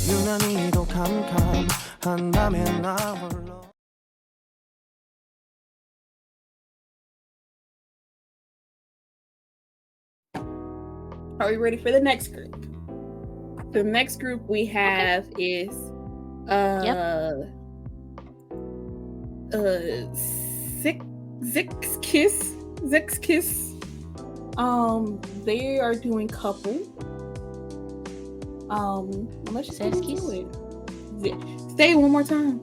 유난히도 캄캄한다면 나 홀로. Are we ready for the next group? The next group we have is Sechskies. They are doing couple. Let's just get into it. Say it one more time.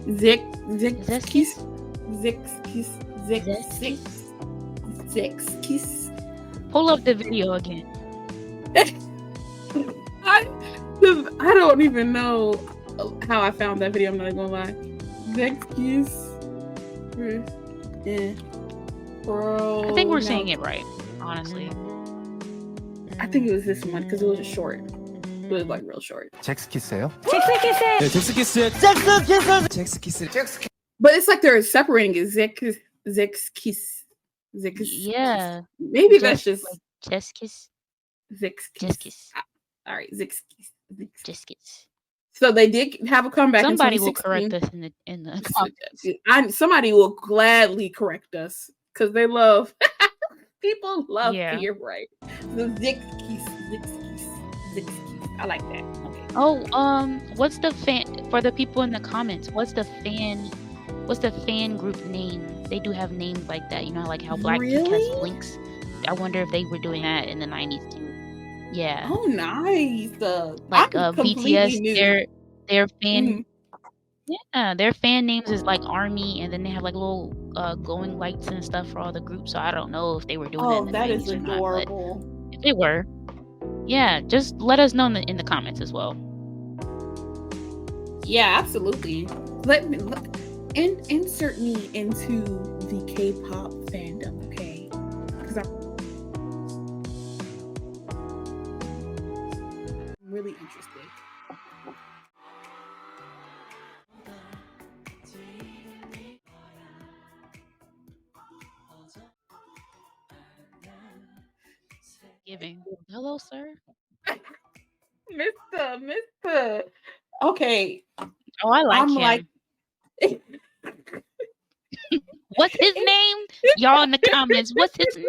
Sechskies. Pull up the video again. I don't even know how I found that video. I'm not gonna lie. Sechskies. Yeah. Bro. I think we're saying it right, honestly. I think it was this one because it was short. It was like real short. 잭스키스예요? 네, 잭스키스. But it's like they're separating it. Sechskies. Yeah. Maybe that's just like Sechskies. Sechskies. All right, Sechskies. So they did have a comeback. Somebody in will correct us in the comments. Somebody will gladly correct us because they love. People love to hear right. The Sechskies. I like that. Okay. Oh, what's the fan for the people in the comments? What's the fan group name? They do have names like that, you know, like how Blackpink has Blinks. I wonder if they were doing that in the 90s too. Yeah. Oh, nice. Like BTS, their fan. Yeah, their fan names is like ARMY, and then they have like little glowing lights and stuff for all the groups. So I don't know if they were doing that in the 90s is adorable. Not, but if they were, yeah, just let us know in the comments as well. Yeah, absolutely. Insert me into the K-pop fandom, okay? Because I'm really interested. Giving. Hello, sir. Mr. Okay. Oh, I like him. What's his name? Y'all in the comments. What's his name?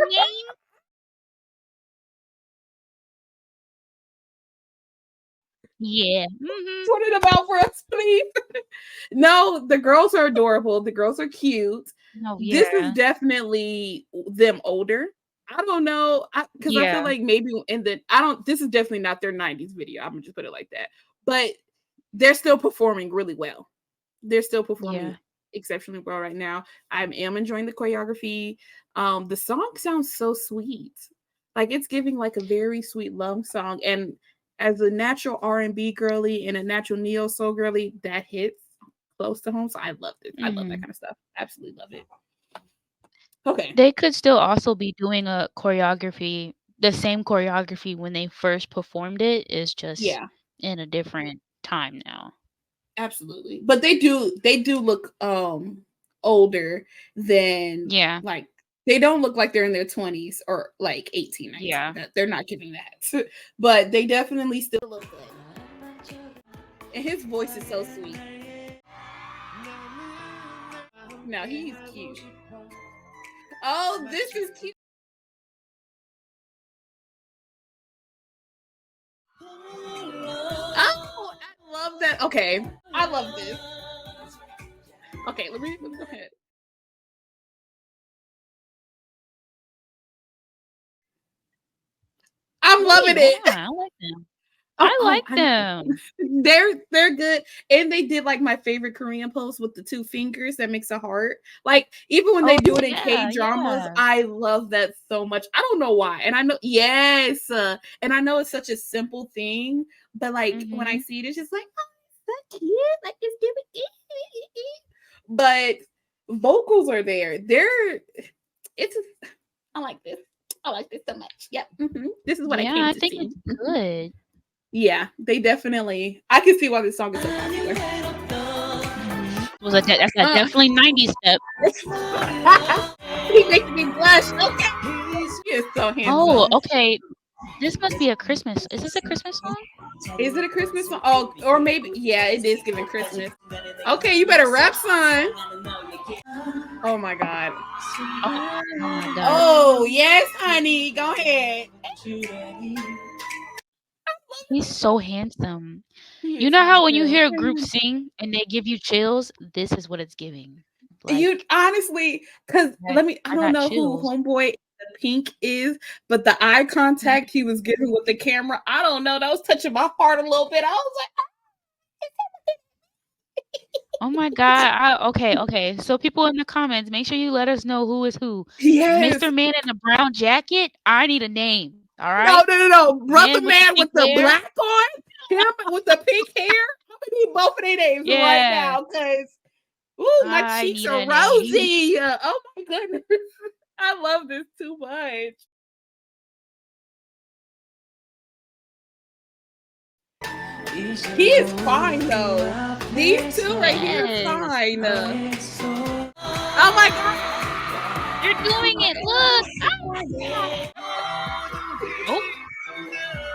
Yeah. Sort it about for us, please. No, the girls are adorable. The girls are cute. Oh, yeah. This is definitely them older. I don't know, because I feel like maybe this is definitely not their 90s video. I'm gonna just put it like that. But they're still performing really well. They're still performing exceptionally well right now. I am enjoying the choreography. The song sounds so sweet. Like it's giving like a very sweet love song. And as a natural R&B girly and a natural neo soul girly, that hits close to home. So I love this. I love that kind of stuff. Absolutely love it. Okay. They could still also be doing a choreography, the same choreography when they first performed it. Is just in a different time now. Absolutely. But they do look older than like they don't look like they're in their 20s or like 18, 19. Yeah. They're not giving that. But they definitely still look good. And his voice is so sweet. Now he's cute. Oh, this is cute. Oh, I love that. Okay, I love this. Okay, let me go ahead. I'm loving it. I like them. I like them. They're good. And they did like my favorite Korean pose with the two fingers that makes a heart. Like even when they do it in K-dramas, I love that so much. I don't know why. And I know, and I know it's such a simple thing, but like when I see it, it's just like, oh, so cute. Like it's giving. But vocals are there. I like this. I like this so much. Yep. This is what I came to see. I think it's good. Yeah, they definitely. I can see why this song is so popular. That's definitely 90s step. He makes me blush. Okay. He is so handsome. Oh, okay. This must be a Christmas. Is this a Christmas song? Is it a Christmas song? Oh, or maybe yeah, it is giving Christmas. Okay, you better rap, son. Oh my god. Oh my god. Oh yes, honey. Go ahead. He's so handsome. You know how when you hear a group sing and they give you chills, this is what it's giving. Like, you honestly, because I don't know who homeboy the pink is, but the eye contact he was giving with the camera, I don't know. That was touching my heart a little bit. I was like, oh my god. Okay. So people in the comments, make sure you let us know who is who. yes. Mr. Man in the brown jacket, I need a name. All right. No. Brother man with the hair. black on, him with the pink hair. I'm gonna need both of their names right now, because my cheeks are rosy. Oh my goodness. I love this too much. He is fine though. These two right here are fine. Oh my god. You're doing it. Look. Oh.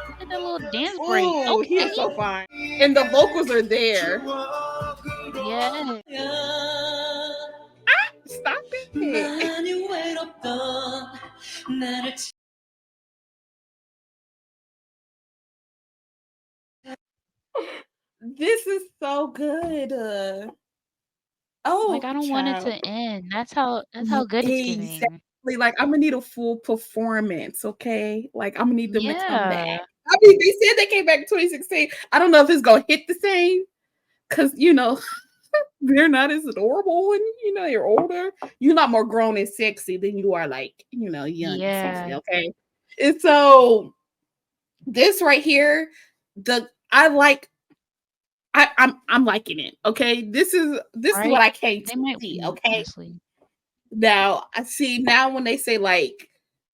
Look at that little dance break. Oh, he is so fine. And the vocals are there. Yeah. Stop it. This is so good. Like I don't want it to end. That's how good it's giving. Exactly. Like I'm gonna need a full performance, okay? Like I'm gonna need them to come back. I mean, they said they came back in 2016. I don't know if it's gonna hit the same, because they're not as adorable and you're older. You're not more grown and sexy than you are like young and sexy, okay? And so this right here, I'm liking it. Okay, this is what I came to see. Okay, honestly. Now I see when they say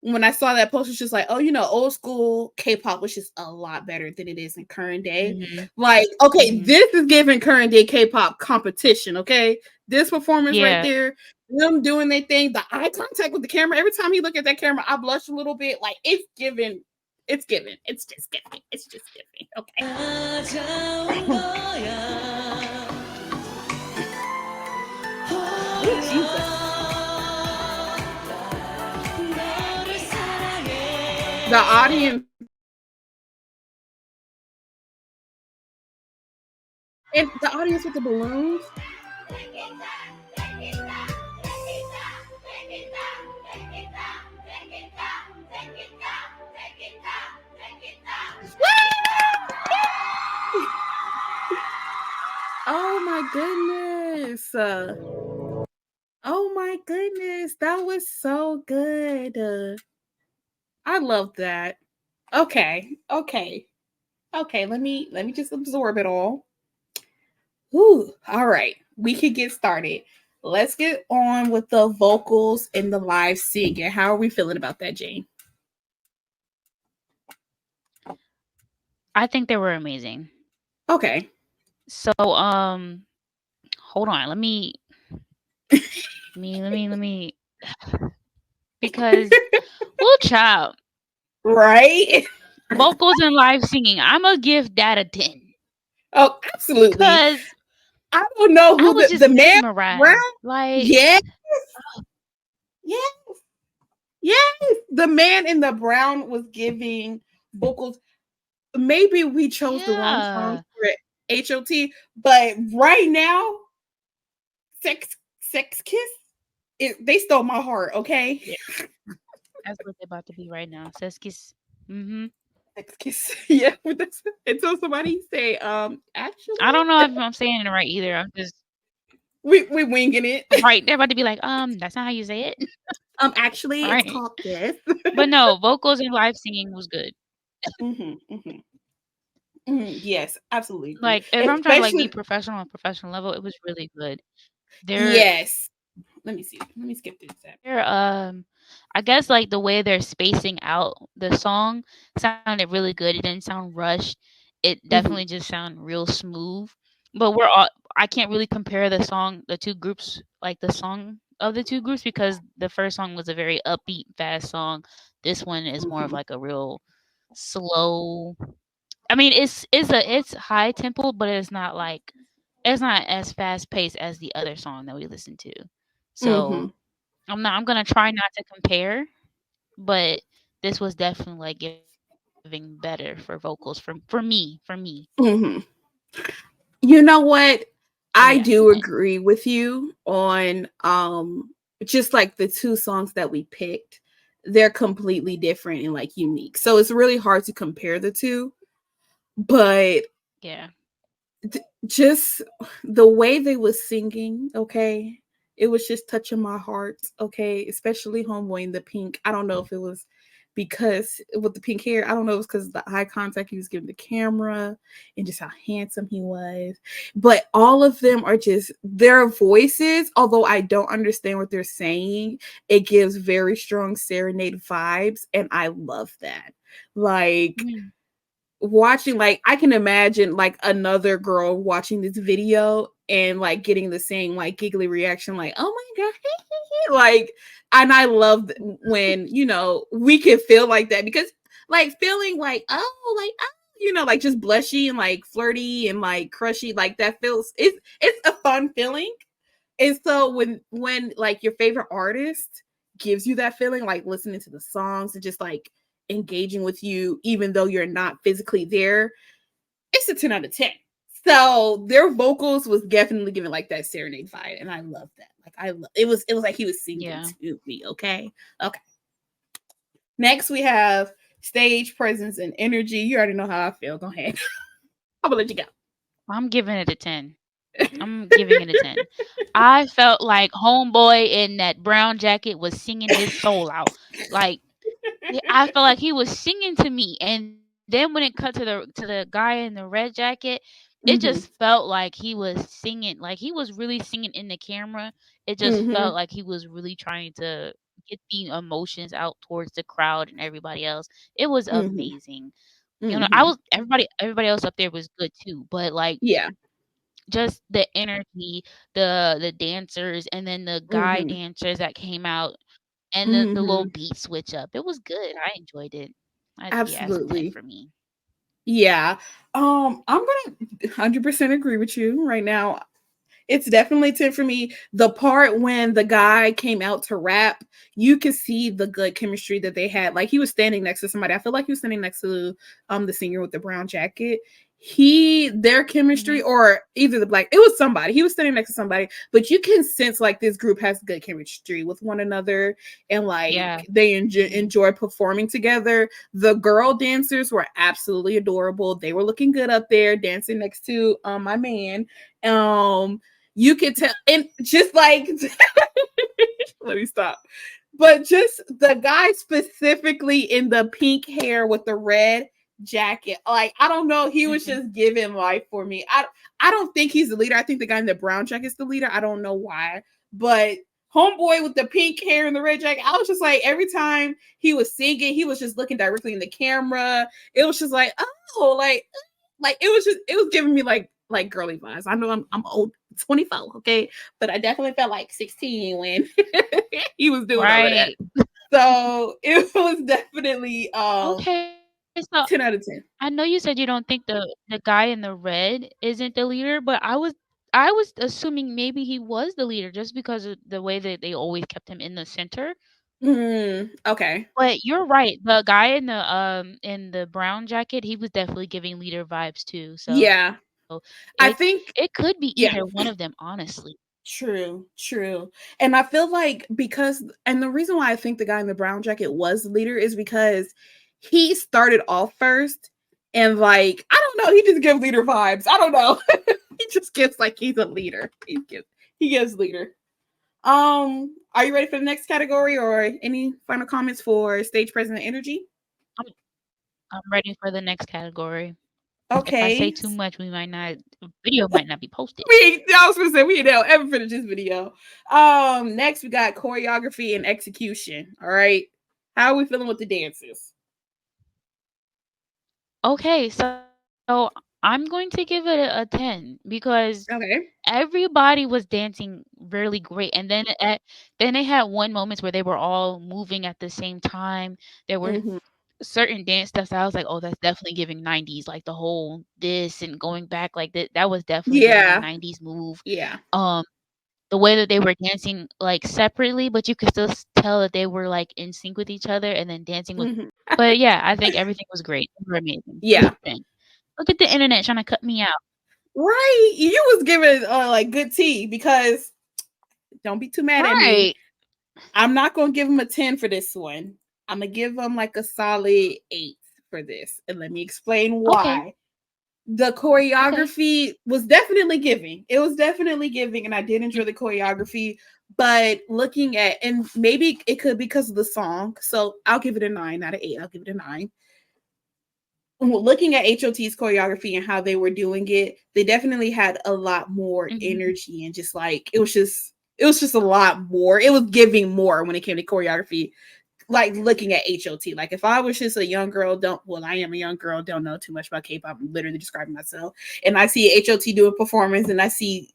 when I saw that post, it's just like, old school K-pop was just a lot better than it is in current day. Mm-hmm. This is giving current day K-pop competition. Okay, this performance right there, them doing their thing, the eye contact with the camera. Every time you look at that camera, I blush a little bit. Like it's giving. It's giving. It's just giving. It's just giving. Okay. Oh, Jesus. The audience. And the audience with the balloons. Oh my goodness. Oh my goodness. That was so good. I love that. Okay. Let me just absorb it all. Ooh, all right. We can get started. Let's get on with the vocals and the live singing. How are we feeling about that, Jane? I think they were amazing. Okay. So, hold on. Let me because child. Right? Vocals and live singing. I'm gonna give that a 10. Oh, absolutely. Because I don't know who the man Brown. Like yes. The man in the brown was giving vocals. Maybe we chose the wrong song for H.O.T, but right now, Sechskies, they stole my heart. Okay, that's what they're about to be right now. Sechskies. Mm-hmm. Sechskies. Yeah, until somebody say, actually, I don't know if I'm saying it right either. I'm just we winging it. Right, they're about to be like, that's not how you say it. Actually, it's called this. But no, vocals and live singing was good. Yes, absolutely. Like if I'm trying to be professional on professional level, it was really good. Yes. Let me see. Let me skip this. I guess like the way they're spacing out the song sounded really good. It didn't sound rushed. It definitely just sounded real smooth. But I can't really compare the two groups, like the song of the two groups, because the first song was a very upbeat, fast song. This one is more of like a real slow. I mean, it's high tempo, but it's not as fast paced as the other song that we listened to. Mm-hmm. So I'm gonna try not to compare, but this was definitely like giving better for vocals for me. Mm-hmm. You know what? So I yeah, do agree with you on just like the two songs that we picked. They're completely different and like unique. So it's really hard to compare the two, but yeah, just the way they was singing, okay, it was just touching my heart, okay, especially Homeboy in the pink. I don't know if it was because with the pink hair, I don't know if it was because of the eye contact he was giving the camera and just how handsome he was, but all of them are just their voices, although I don't understand what they're saying, it gives very strong serenade vibes, and I love that. Like, mm, watching, like, I can imagine like another girl watching this video and like getting the same like giggly reaction, like, oh my god, like, and I love when, you know, we can feel like that, because like feeling like, oh, like, oh, you know, like just blushy and like flirty and like crushy, like that feels, it's a fun feeling. And so when like your favorite artist gives you that feeling, like listening to the songs and just like engaging with you, even though you're not physically there, it's a 10 out of 10. So their vocals was definitely giving like that serenade vibe, and I love that. Like, it was like he was singing yeah. to me. Okay, okay. Next we have stage presence and energy. You already know how I feel. Go ahead. I'm gonna let you I'm giving it a 10. I'm giving it a 10. I felt like Homeboy in that brown jacket was singing his soul out. Like I felt like he was singing to me, and then when it cut to the guy in the red jacket, it go. just Mm-hmm. felt like he was singing, like he was really singing in the camera. It just felt Mm-hmm. like he was really trying to get the emotions out towards the crowd and everybody else. It was Mm-hmm. amazing. You know, I Mm-hmm. was everybody else up there was good too, but like Yeah. just the energy, the dancers, and then the guy Mm-hmm. dancers that came out, and the little Mm-hmm. beat switch up. It was good. I enjoyed it. Yeah, it's a 10 Absolutely. for me. Yeah. I'm gonna 100% agree with you right now. It's definitely 10 for me. The part when the guy came out to rap, you could see the good chemistry that they had. Like, he was standing next to somebody. I feel like he was standing next to the singer with the brown jacket. Their chemistry, Mhm. or either the black, it was somebody. He was standing next to somebody, but you can sense like this group has good chemistry with one another, and like Yeah. they Mhm. enjoy performing together. The girl dancers were absolutely adorable. They were looking good up there dancing next to my man. You could tell, and just like let me stop. But just the guy specifically in the pink hair with the red jacket, like, I don't know, he was Mhm. just giving life for me. I don't think he's the leader. I think the guy in the brown jacket is the leader. I don't know why, but Homeboy with the pink hair and the red jacket, I was just like, every time he was singing, he was just looking directly in the camera. It was just like, oh, like it was giving me like girly vibes. I know I'm old, 24, okay, but I definitely felt like 16 when he was doing all of that. Right. So it was definitely Okay, so 10 out of 10. I know you said you don't think the guy in the red isn't the leader, but I was assuming maybe he was the leader just because of the way that they always kept him in the center. Okay. But you're right. The guy in the brown jacket, he was definitely giving leader vibes too. So Yeah. it I think, it could be either yeah. one of them, honestly. True, true. And I feel like, because, and the reason why I think the guy in the brown jacket was the leader is because he started off first, and like, I don't know, he just gives leader vibes. I don't know. He just gives like he's a leader. He gives leader. Are you ready for the next category, or any final comments for stage presence and energy? I'm I'm ready for the next category. If I say Okay. too much, video might not be posted. I was gonna say we don't ever finish this video. Next we got choreography and execution. All right. How are we feeling with the dances? Okay, so I'm going to give it a 10 because Okay. everybody was dancing really great, and then they had one moments where they were all moving at the same time. There were Mm-hmm. certain dance stuff that I was like, oh, that's definitely giving 90s, like the whole this and going back like that was definitely giving a Yeah. 90s move. Yeah. The way that they were dancing like separately, but you could still tell that they were like in sync with each other and then dancing with. Mhm. But yeah, I think everything was great. They were amazing. Yeah. Listen, look at the internet trying to cut me out. Right. You was giving like good tea because don't be too mad at me. Right. I'm not gonna give him a 10 for this one. I'm gonna give him like a solid 8 for this. And let me explain Okay. why. The choreography was definitely giving. It was definitely giving, and I did enjoy the choreography. But looking at, and maybe it could be because of the song. So I'll give it a 9 out of 8. I'll give it a 9. Looking at H.O.T's choreography and how they were doing it, they definitely had a lot more energy and just like it was just a lot more. It was giving more when it came to choreography. Like looking at H.O.T. Like if I was just a young girl, I am a young girl, don't know too much about K-pop. I'm literally describing myself. And I see H.O.T do a performance and I see,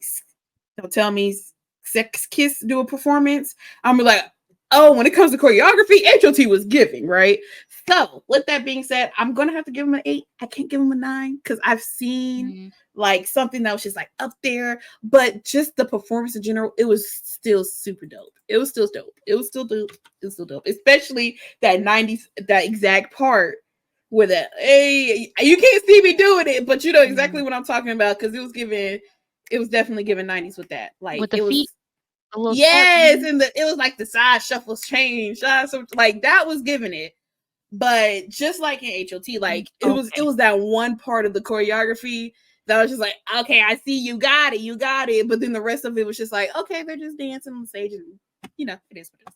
don't tell me, Sechskies do a performance. I'm like, oh, when it comes to choreography, H.O.T was giving, right? So with that being said, I'm gonna have to give him an 8. I can't give him a 9 because I've seen like something that was just like up there, but just the performance in general, it was still super dope. It was still dope. It was still dope. It was still dope, especially that 90s, that exact part where that, hey, you can't see me doing it, but you know exactly what I'm talking about because it was definitely giving 90s with that. Like With the it was, feet, a little step. yes, and it was like the side shuffles change, so like that was giving it. But just like in H.O.T, like it was that one part of the choreography that was just like, okay, I see you got it. But then the rest of it was just like, okay, they're just dancing on stage, and you know, it is what it is.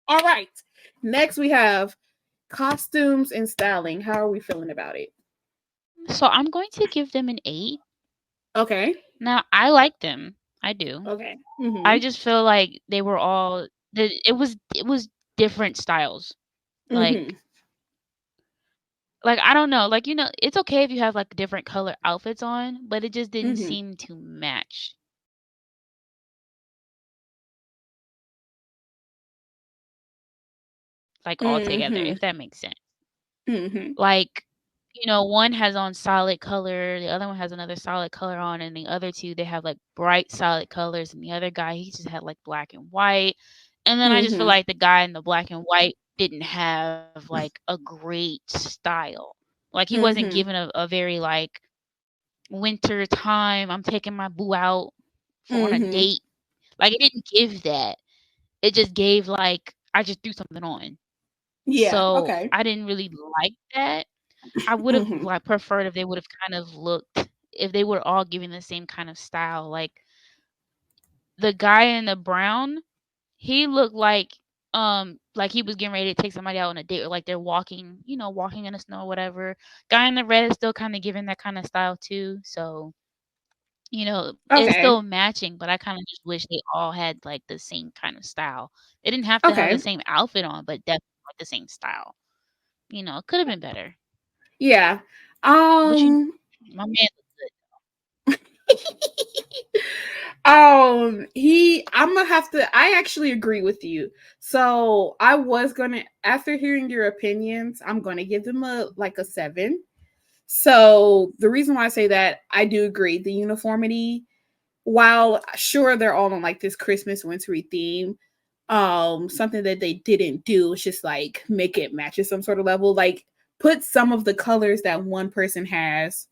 All right. Next we have costumes and styling. How are we feeling about it? So I'm going to give them an 8. Okay. Now I like them. I do. Okay. I just feel like they were all it was different styles. Like I don't know, like it's okay if you have like different color outfits on, but it just didn't seem to match. Like all together, if that makes sense. Like, one has on solid color, the other one has another solid color on, and the other two they have like bright solid colors, and the other guy he just had like black and white. And then I just feel like the guy in the black and white didn't have like a great style. Like he wasn't given a very like winter time, I'm taking my boo out for on a date. Like it didn't give that. It just gave like I just threw something on. Yeah. So Okay. I didn't really like that. I would have like preferred if they would have kind of looked if they were all giving the same kind of style. Like the guy in the brown, he looked like he was getting ready to take somebody out on a date or like they're walking, walking in the snow or whatever. Guy in the red is still kind of giving that kind of style too. So, it's Okay. still matching, but I kind of just wish they all had like the same kind of style. They didn't have to have the Okay. same outfit on, but definitely like the same style. It could have been better. Yeah. But my man I'm gonna have to, I actually agree with you. So I was gonna, after hearing your opinions, I'm gonna give them a 7. So the reason why I say that, I do agree. The uniformity, while sure they're all on like this Christmas wintry theme, something that they didn't do is just like make it match at some sort of level. Like put some of the colors that one person has,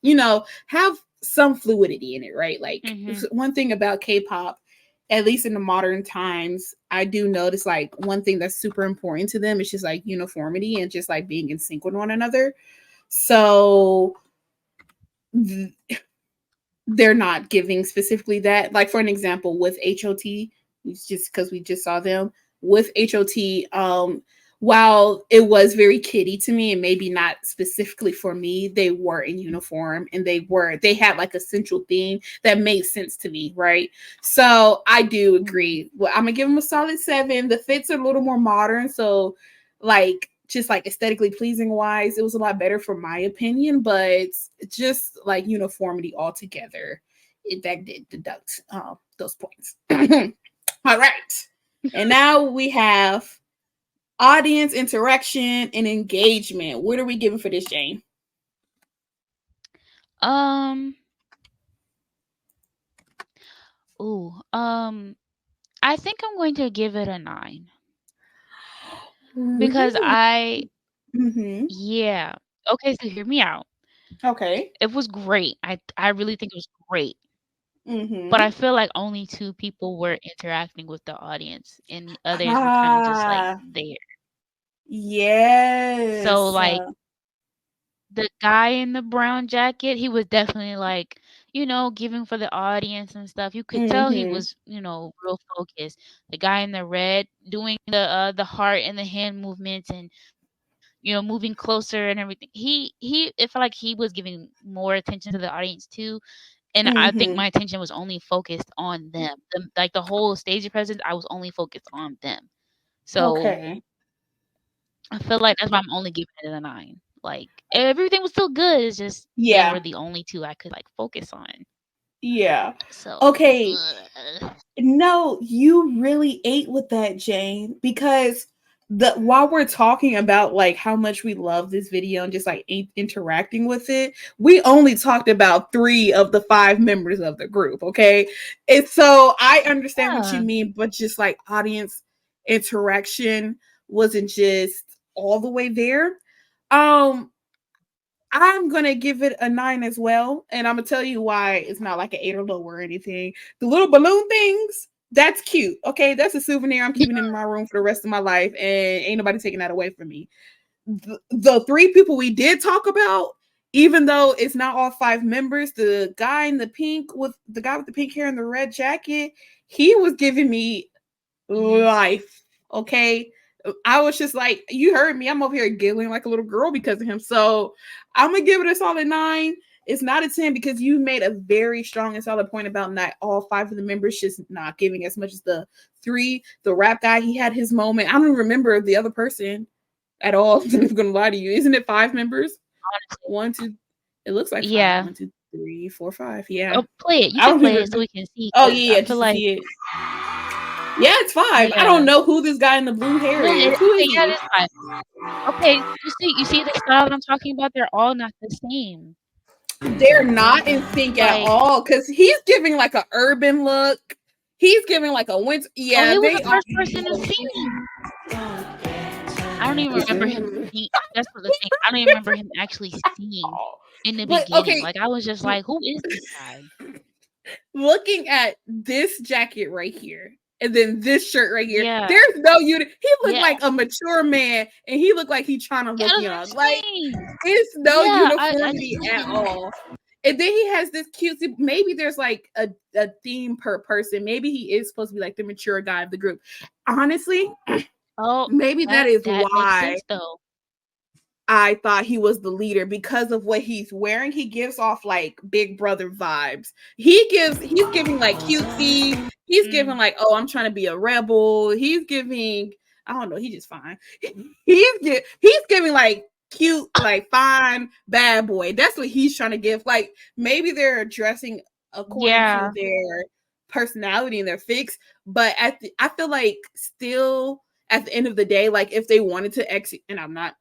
have some fluidity in it, right? Like one thing about K-pop, at least in the modern times, I do notice like one thing that's super important to them is just like uniformity and just like being in sync with one another. So they're not giving specifically that. Like for an example, with H.O.T, just because we just saw them with H.O.T, while it was very kiddie to me and maybe not specifically for me, they were in uniform and they had like a central theme that made sense to me, right? So I do agree. Well, I'm gonna give them a solid 7. The fits are a little more modern, so like just like aesthetically pleasing wise, it was a lot better for my opinion, but just like uniformity altogether, that did deduct those points. All right. And now we have audience interaction and engagement. What are we giving for this, Jane? I think I'm going to give it a 9 because yeah. Okay, so hear me out. Okay. It was great. I really think it was great. Mm-hmm. But I feel like only 2 people were interacting with the audience, and the others were kind of just like there. Yes. So like the guy in the brown jacket, he was definitely like, giving for the audience and stuff. You could tell he was, real focused. The guy in the red doing the heart and the hand movements and moving closer and everything. It felt like he was giving more attention to the audience too. And I think my attention was only focused on them. Like the whole stage presence, I was only focused on them. So I feel like that's why I'm only giving it a 9. Like everything was still good. It's just they were the only 2 I could like focus on. Yeah. So okay. No, you really ate with that, Jane, because while we're talking about like how much we love this video and just like interacting with it, we only talked about 3 of the 5 members of the group. Okay. And so I understand what you mean, but just like audience interaction wasn't just all the way there. I'm gonna give it a 9 as well, and I'm gonna tell you why it's not like an 8 or lower or anything. The little balloon things, that's cute. Okay, that's a souvenir I'm keeping in my room for the rest of my life, and ain't nobody taking that away from me. The 3 people we did talk about, even though it's not all 5 members, the guy in the pink with the guy with the pink hair and the red jacket, he was giving me life. Okay. I was just like, you heard me. I'm over here giggling like a little girl because of him. So I'm gonna give it a solid 9. It's not a 10 because you made a very strong and solid point about not all 5 of the members just not giving as much as the 3. The rap guy, he had his moment. I don't even remember the other person at all. I'm gonna lie to you. Isn't it 5 members? Honestly. 1, 2. It looks like 5. Yeah. 1, 2, 3, 4, 5. Yeah. Oh, play it. You can play it so we can see. Oh yeah, I feel like see it. Yeah, it's 5. Yeah. I don't know who this guy in the blue hair is. Who is he? Yeah, it's 5. Okay, you see the style that I'm talking about? They're all not the same. They're not in sync at all because he's giving like an urban look. He's giving like a winter. Yeah, he was the first person to sing. I don't even remember him singing. That's what the thing. I don't even remember him actually singing in the beginning. Okay. Like I was just like, who is this guy? Looking at this jacket right here, and then this shirt right here. Yeah. There's no unit. He looked like a mature man, and he looked like he's trying to look young. Like it's no uniformity at all. And then he has this cutesy. Maybe there's like a theme per person. Maybe he is supposed to be like the mature guy of the group. Honestly, maybe that is why. Makes sense, though. I thought he was the leader because of what he's wearing. He gives off like Big Brother vibes. He's giving like cutesy. He's giving like, oh, I'm trying to be a rebel. He's giving, I don't know, he's just fine. He's giving like cute, like fine, bad boy. That's what he's trying to give. Like maybe they're dressing according to their personality and their fix, but I feel like still at the end of the day, like if they wanted to exit, and I'm not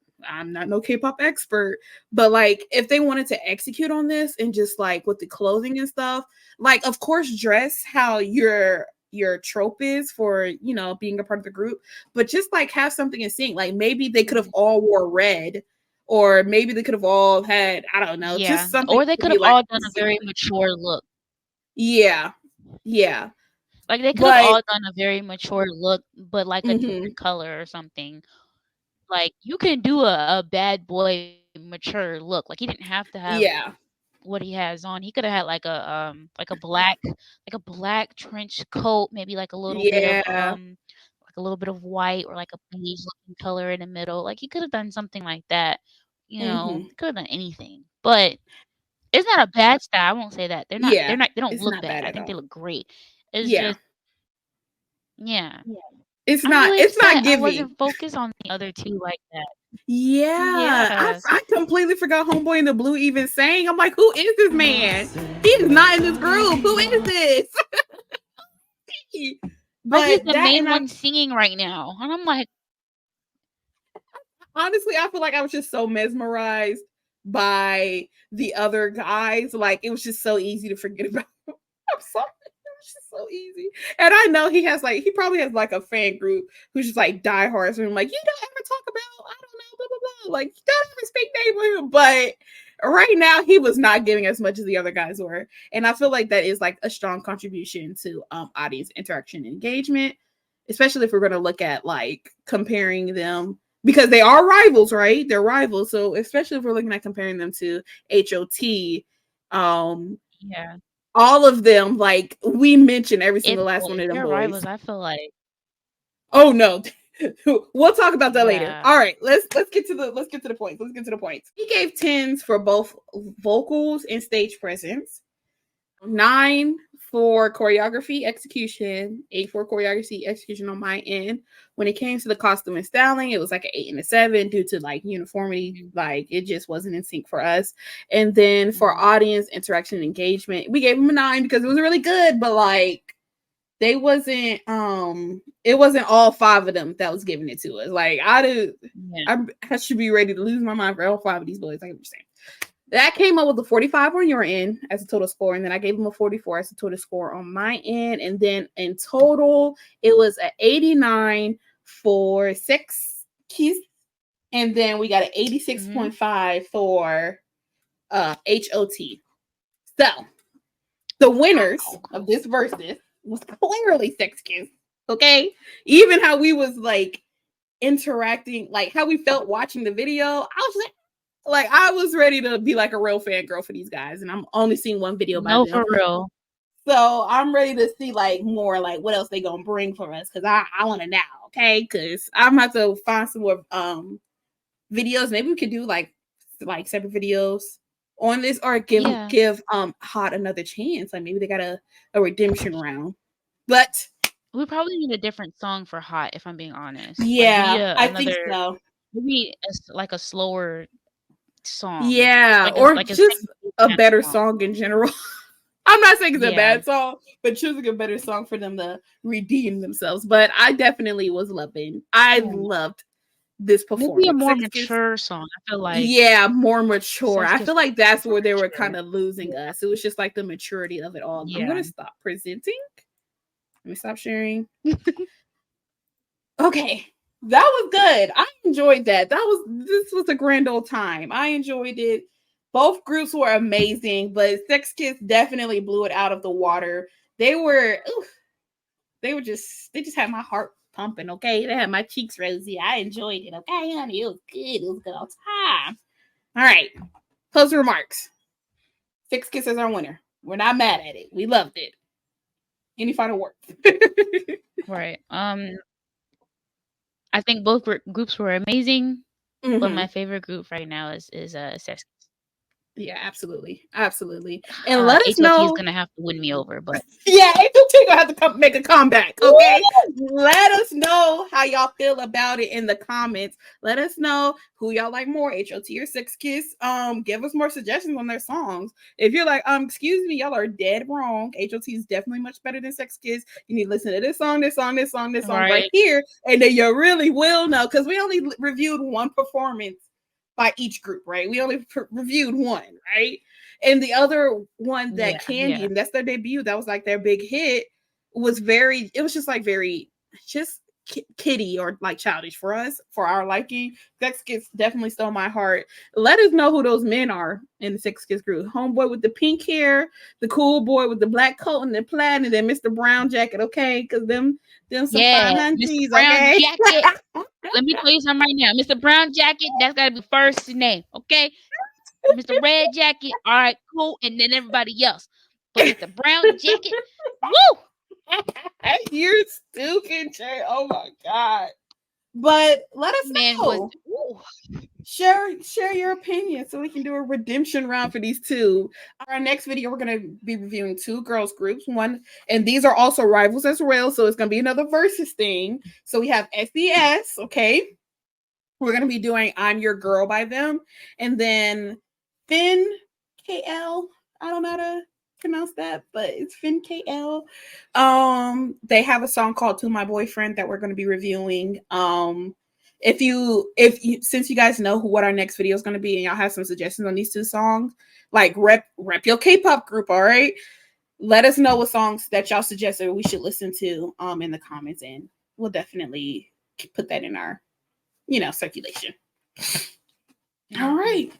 no K-pop expert, but like if they wanted to execute on this and just like with the clothing and stuff, like of course dress how your trope is for, you know, being a part of the group, but just like have something in sync. Like maybe they could have all wore red, or maybe they could have all had, I don't know, just something, or they could have all done a very mature look. Yeah. Like they could have all done a very mature look, but like a different color or something. Like you can do a bad boy mature look. Like he didn't have to have what he has on. He could have had like a black trench coat, maybe like a little bit of like a little bit of white or like a beige looking color in the middle. Like he could have done something like that. You know, could have done anything. But it's not a bad style. I won't say that. They don't look bad. I think they look great. It's just It's not giving. I wasn't focused on the other 2 like that. I completely forgot Homeboy in the Blue even sang. I'm like, who is this man? He is not in this group. Who is this? But he's the main one singing right now. And I'm like, Honestly, I feel like I was just so mesmerized by the other guys. Like it was just so easy to forget about. I'm sorry. It was just so easy. And I know he probably has like a fan group who's just like diehards and like, you don't ever talk about, I don't know, blah, blah, blah. Like, you don't ever speak name with him. But right now, he was not giving as much as the other guys were. And I feel like that is like a strong contribution to audience interaction and engagement, especially if we're going to look at like comparing them because they are rivals, right? They're rivals. So especially if we're looking at comparing them to H.O.T, Yeah. all of them, like we mentioned every single If last well, one if of them they're boys. rivals, I feel like Oh no. We'll talk about that later. yeah. All right, let's get to the points. Let's get to the points. He gave 10s for both vocals and stage presence. 9 for choreography execution, 8 for choreography execution on my end. When it came to the costume and styling, it was like an 8 and a 7 due to like uniformity. Like it just wasn't in sync for us. And then for audience interaction and engagement, we gave them a 9 because it was really good, but like they wasn't it wasn't all 5 of them that was giving it to us. Like I should be ready to lose my mind for all 5 of these boys. I understand. That came up with a 45 on your end as a total score, and then I gave him a 44 as a total score on my end, and then in total it was an 89 for Sechskies, and then we got an 86.5 for H.O.T. So the winners of this versus was clearly Sechskies. Okay, even how we was like interacting, like how we felt watching the video, I was like I was ready to be like a real fangirl for these guys, and I'm only seeing one video by No, them. for real. So I'm ready to see like more like what else they gonna bring for us because I want to know, okay? Because I'm about to find some more videos. Maybe we could do like separate videos on this or give H.O.T another chance. Like maybe they got a redemption round. But we probably need a different song for Hot, if I'm being honest. Yeah, like I think so. Maybe like a slower song. Yeah, or just a better song in general. I'm not saying it's a bad song, but choosing a better song for them to redeem themselves. But I definitely was loving. I loved this performance. Maybe a more mature song. I feel like more mature. I feel like that's where they were kind of losing us. It was just like the maturity of it all. I'm gonna stop presenting. Let me stop sharing. Okay. That was good. I enjoyed that. This was a grand old time. I enjoyed it. Both groups were amazing, but Sechskies definitely blew it out of the water. They just had my heart pumping, okay? They had my cheeks rosy. I enjoyed it, okay, honey? It was good. It was good all time. All right. Closing remarks. Sechskies is our winner. We're not mad at it. We loved it. Any final words? Right. I think both groups were amazing, but my favorite group right now is Sechskies. Yeah, absolutely. And let us know. H.O.T is gonna have to win me over, but yeah, H.O.T gonna have to make a comeback. Okay, let us know how y'all feel about it in the comments. Let us know who y'all like more, H.O.T or Sechskies. Give us more suggestions on their songs. If you're like, excuse me, y'all are dead wrong. H.O.T is definitely much better than Sechskies. You need to listen to this song right here, and then you really will know because we only reviewed one performance by each group, right? We only reviewed one, right? And the other one that Candy, and that's their debut, that was like their big hit, it was just like very kiddie or like childish for us, for our liking. Sechskies definitely stole my heart. Let us know who those men are in the Sechskies group. Homeboy with the pink hair, the cool boy with the black coat and the plaid, and then Mr. Brown jacket, okay? Because them some fine hunties, okay? Jacket. Let me tell you something right now. Mr. Brown jacket, that's gotta be first name, okay? Mr. Red jacket, all right, cool, and then everybody else. But Mr. Brown jacket, woo! You're stupid, Jay. Oh my god. But let us know. Share your opinion so we can do a redemption round for these two. Our next video, we're going to be reviewing 2 girls groups. One, and these are also rivals as well, so it's going to be another versus thing. So we have SES, okay? We're going to be doing I'm Your Girl by them. And then Finn KL, I don't know how to pronounce that, but it's Finn KL. They have a song called To My Boyfriend that we're going to be reviewing. if you since you guys know what our next video is going to be and y'all have some suggestions on these 2 songs, like rep your K-pop group, all right? Let us know what songs that y'all suggested we should listen to in the comments, and we'll definitely put that in our circulation. All right.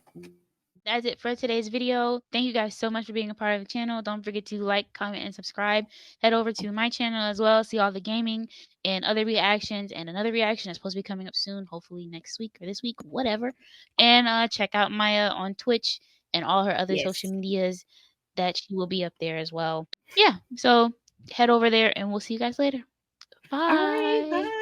That's it for today's video. Thank you guys so much for being a part of the channel. Don't forget to like, comment, and subscribe. Head over to my channel as well. See all the gaming and other reactions. And another reaction is supposed to be coming up soon, hopefully next week or this week, whatever. And check out Miah on Twitch and all her other social medias that she will be up there as well. Yeah, so head over there and we'll see you guys later. Bye. All right, bye.